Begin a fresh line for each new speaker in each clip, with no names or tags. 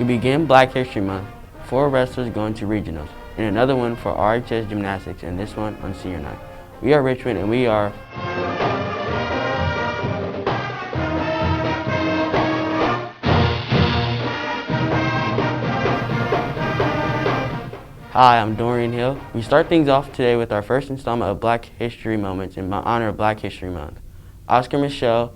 We begin Black History Month, 4 wrestlers going to regionals, and another one for RHS Gymnastics, and this one on senior night. We are Richmond, and we are Hi, I'm Dorian Hill. We start things off today with our first installment of Black History Moments in honor of Black History Month. Oscar Micheaux.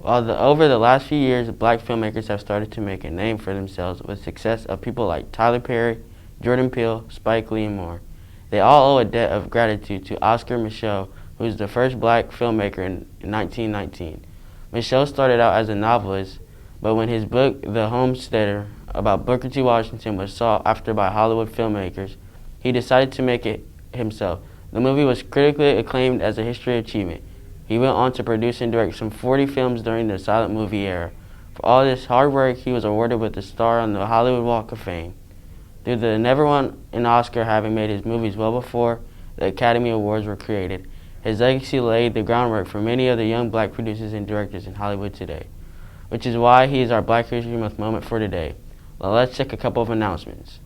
Over the last few years, Black filmmakers have started to make a name for themselves with success of people like Tyler Perry, Jordan Peele, Spike Lee, and more. They all owe a debt of gratitude to Oscar Micheaux, who was the first Black filmmaker in 1919. Micheaux started out as a novelist, but when his book, The Homesteader, about Booker T. Washington was sought after by Hollywood filmmakers, he decided to make it himself. The movie was critically acclaimed as a history achievement. He went on to produce and direct some 40 films during the silent movie era. For all this hard work, he was awarded with a star on the Hollywood Walk of Fame. Due to the never won an Oscar, having made his movies well before the Academy Awards were created, his legacy laid the groundwork for many of the young Black producers and directors in Hollywood today, which is why he is our Black History Month moment for today. Well, let's check a couple of announcements.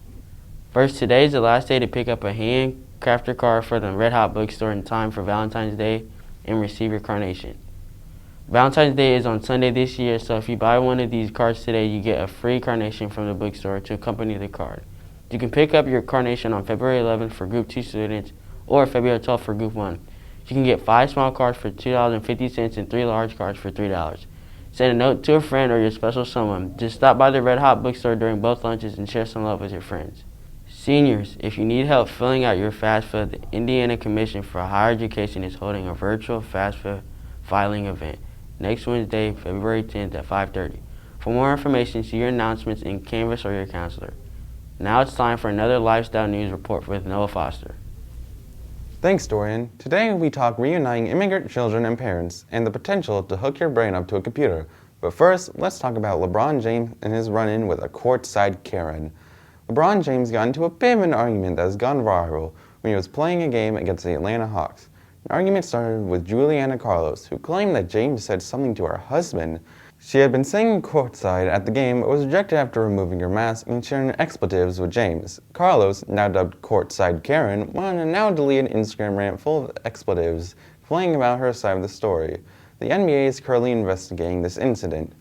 First, today is the last day to pick up a handcrafted card for the Red Hot bookstore in time for Valentine's Day and receive your carnation. Valentine's Day is on Sunday this year, so if you buy one of these cards today, you get a free carnation from the bookstore to accompany the card. You can pick up your carnation on February 11th for Group 2 students or February 12th for Group 1. You can get 5 small cards for $2.50 and 3 large cards for $3. Send a note to a friend or your special someone. Just stop by the Red Hot bookstore during both lunches and share some love with your friends. Seniors, if you need help filling out your FAFSA, the Indiana Commission for Higher Education is holding a virtual FAFSA filing event next Wednesday, February 10th at 5:30. For more information, see your announcements in Canvas or your counselor. Now it's time for another Lifestyle News Report with Noah Foster.
Thanks, Dorian. Today we talk reuniting immigrant children and parents and the potential to hook your brain up to a computer. But first, let's talk about LeBron James and his run-in with a courtside Karen. LeBron James got into a bit of an argument that has gone viral when he was playing a game against the Atlanta Hawks. An argument started with Juliana Carlos, who claimed that James said something to her husband. She had been singing courtside at the game but was rejected after removing her mask and sharing expletives with James. Carlos, now dubbed Courtside Karen, went on a now-deleted Instagram rant full of expletives, complaining about her side of the story. The NBA is currently investigating this incident.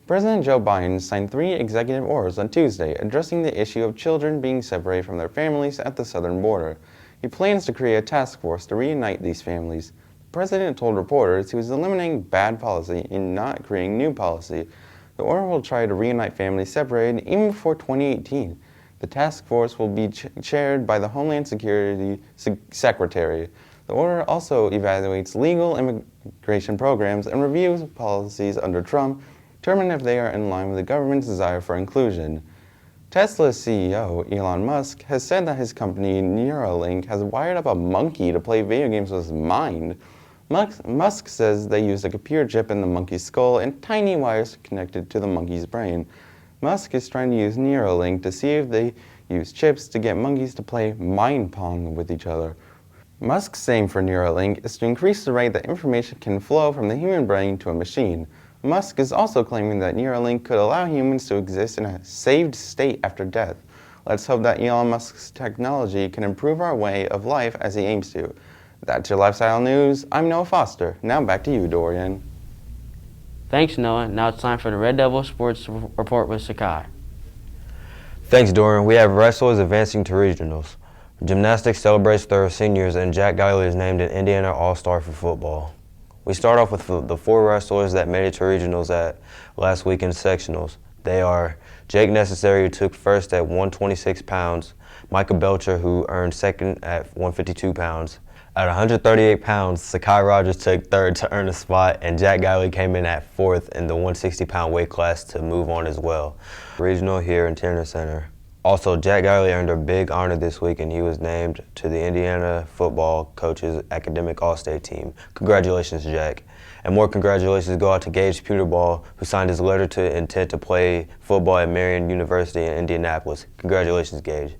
President Joe Biden signed 3 executive orders on Tuesday addressing the issue of children being separated from their families at the southern border. He plans to create a task force to reunite these families. The president told reporters he was eliminating bad policy and not creating new policy. The order will try to reunite families separated even before 2018. The task force will be chaired by the Homeland Security Secretary. The order also evaluates legal immigration programs and reviews policies under Trump, determine if they are in line with the government's desire for inclusion. Tesla's CEO, Elon Musk, has said that his company Neuralink has wired up a monkey to play video games with his mind. Musk says they used a computer chip in the monkey's skull and tiny wires connected to the monkey's brain. Musk is trying to use Neuralink to see if they use chips to get monkeys to play mind pong with each other. Musk's aim for Neuralink is to increase the rate that information can flow from the human brain to a machine. Musk is also claiming that Neuralink could allow humans to exist in a saved state after death. Let's hope that Elon Musk's technology can improve our way of life as he aims to. That's your Lifestyle News. I'm Noah Foster. Now back to you, Dorian.
Thanks, Noah. Now it's time for the Red Devil Sports Report with Sakai.
Thanks, Dorian. We have wrestlers advancing to regionals. Gymnastics celebrates their seniors, and Jack Kahliq is named an Indiana All-Star for football. We start off with the 4 wrestlers that made it to regionals at last weekend's sectionals. They are Jake Necessary, who took first at 126 pounds, Micah Belcher, who earned second at 152 pounds. At 138 pounds, Sakai Rogers took third to earn a spot, and Jack Kahliq came in at fourth in the 160-pound weight class to move on as well. Regional here in Turner Center. Also, Jack Kahliq earned a big honor this week, and he was named to the Indiana football coaches academic all-state team. Congratulations, Jack. And more congratulations go out to Gage Peterball, who signed his letter to intent to play football at Marion University in Indianapolis. Congratulations, Gage.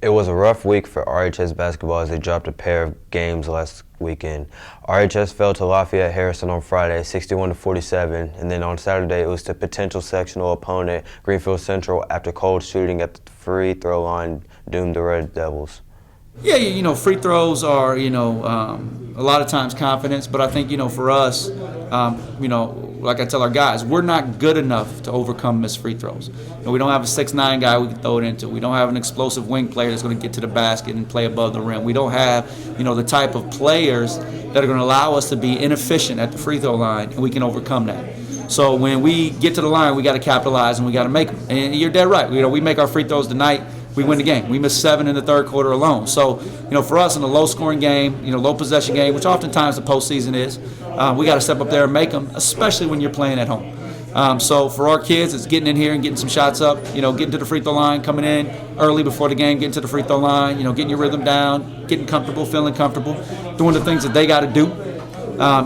It was a rough week for RHS basketball as they dropped a pair of games last weekend. RHS fell to Lafayette Harrison on Friday, 61-47, and then on Saturday it was the potential sectional opponent, Greenfield Central, after cold shooting at the free throw line doomed the Red Devils.
Yeah, you know, free throws are, a lot of times confidence, but I think, for us, like I tell our guys, we're not good enough to overcome missed free throws. We don't have a 6'9" guy we can throw it into. We don't have an explosive wing player that's going to get to the basket and play above the rim. We don't have, the type of players that are going to allow us to be inefficient at the free throw line, and we can overcome that. So when we get to the line, we got to capitalize and we got to make them. And you're dead right. We make our free throws tonight, we win the game. We missed 7 in the third quarter alone. So, for us in a low-scoring game, low possession game, which oftentimes the postseason is, we got to step up there and make them, especially when you're playing at home. So for our kids, it's getting in here and getting some shots up, getting to the free throw line, coming in early before the game, getting to the free throw line, getting your rhythm down, getting comfortable, feeling comfortable, doing the things that they got to do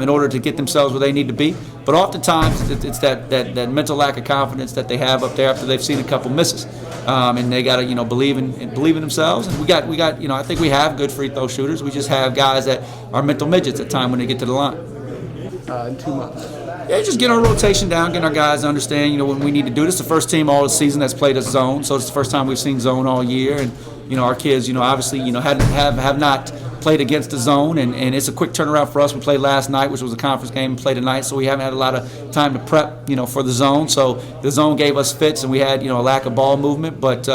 in order to get themselves where they need to be. But oftentimes it's that mental lack of confidence that they have up there after they've seen a couple misses, and they got to believe in themselves. And we got I think we have good free throw shooters. We just have guys that are mental midgets at time when they get to the line.
In 2 months.
Yeah, just get our rotation down, getting our guys to understand, when we need to do this. The first team all the season that's played us zone, so it's the first time we've seen zone all year. And, our kids, obviously, have not played against the zone, and it's a quick turnaround for us. We played last night, which was a conference game, and played tonight, so we haven't had a lot of time to prep, for the zone. So the zone gave us fits, and we had, a lack of ball movement. But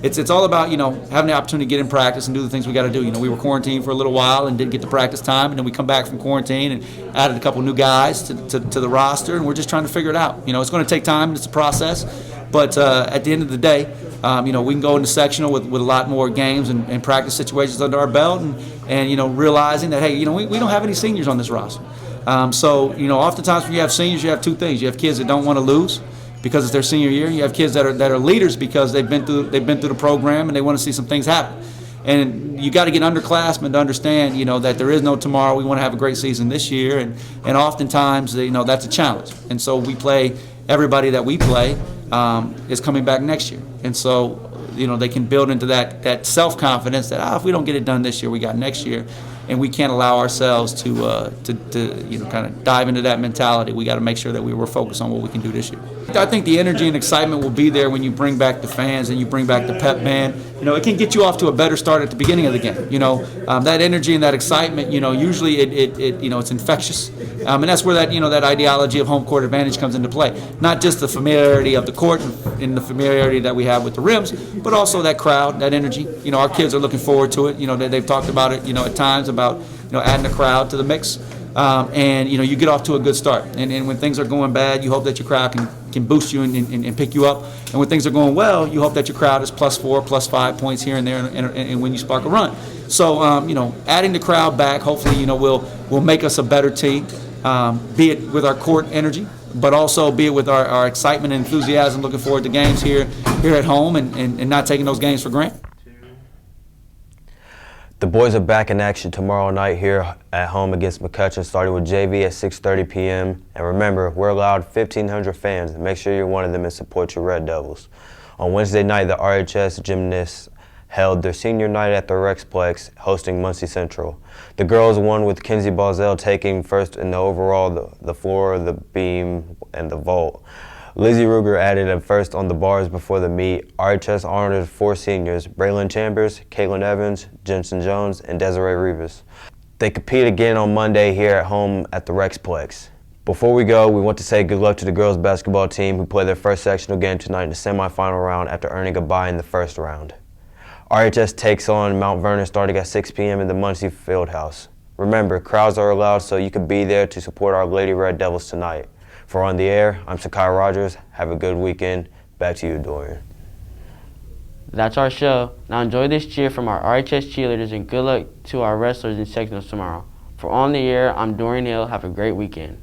it's all about, having the opportunity to get in practice and do the things we got to do. We were quarantined for a little while and didn't get the practice time, and then we come back from quarantine and added a couple new guys to the roster, and we're just trying to figure it out. It's going to take time, and it's a process. But at the end of the day, we can go into sectional with a lot more games and practice situations under our belt, and realizing that, hey, we don't have any seniors on this roster. So oftentimes when you have seniors, you have two things. You have kids that don't want to lose because it's their senior year. You have kids that are leaders because they've been through the program and they want to see some things happen. And you got to get underclassmen to understand, that there is no tomorrow. We want to have a great season this year, and oftentimes, that's a challenge. And so we play everybody that we play is coming back next year. And so, they can build into that self-confidence that, if we don't get it done this year, we got next year. And we can't allow ourselves to kind of dive into that mentality. We got to make sure that we're focused on what we can do this year. I think the energy and excitement will be there when you bring back the fans and you bring back the pep band. It can get you off to a better start at the beginning of the game. That energy and that excitement, usually it's infectious. And that's where that ideology of home court advantage comes into play. Not just the familiarity of the court and the familiarity that we have with the rims, but also that crowd, that energy. Our kids are looking forward to it. They've talked about it, at times about adding a crowd to the mix. And you get off to a good start. And when things are going bad, you hope that your crowd can boost you and pick you up. And when things are going well, you hope that your crowd is +4, +5 points here and there, and when you spark a run. So adding the crowd back, hopefully will make us a better team. Be it with our court energy, but also be it with our excitement and enthusiasm, looking forward to games here at home, and not taking those games for granted.
The boys are back in action tomorrow night here at home against McCutcheon, starting with JV at 6:30 p.m. And remember, we're allowed 1,500 fans. Make sure you're one of them and support your Red Devils. On Wednesday night, the RHS gymnasts held their senior night at the Rexplex, hosting Muncie Central. The girls won with Kenzie Balzell taking first in the overall, the floor, the beam, and the vault. Lizzie Ruger added a first on the bars before the meet. RHS honored 4 seniors, Braylon Chambers, Caitlin Evans, Jensen Jones, and Desiree Rivas. They compete again on Monday here at home at the Rexplex. Before we go, we want to say good luck to the girls basketball team who played their first sectional game tonight in the semifinal round after earning a bye in the first round. RHS takes on Mount Vernon starting at 6 p.m. in the Muncie Fieldhouse. Remember, crowds are allowed, so you can be there to support our Lady Red Devils tonight. For On the Air, I'm Sakai Rogers. Have a good weekend. Back to you, Dorian.
That's our show. Now enjoy this cheer from our RHS cheerleaders, and good luck to our wrestlers in sectionals tomorrow. For On the Air, I'm Dorian Hill. Have a great weekend.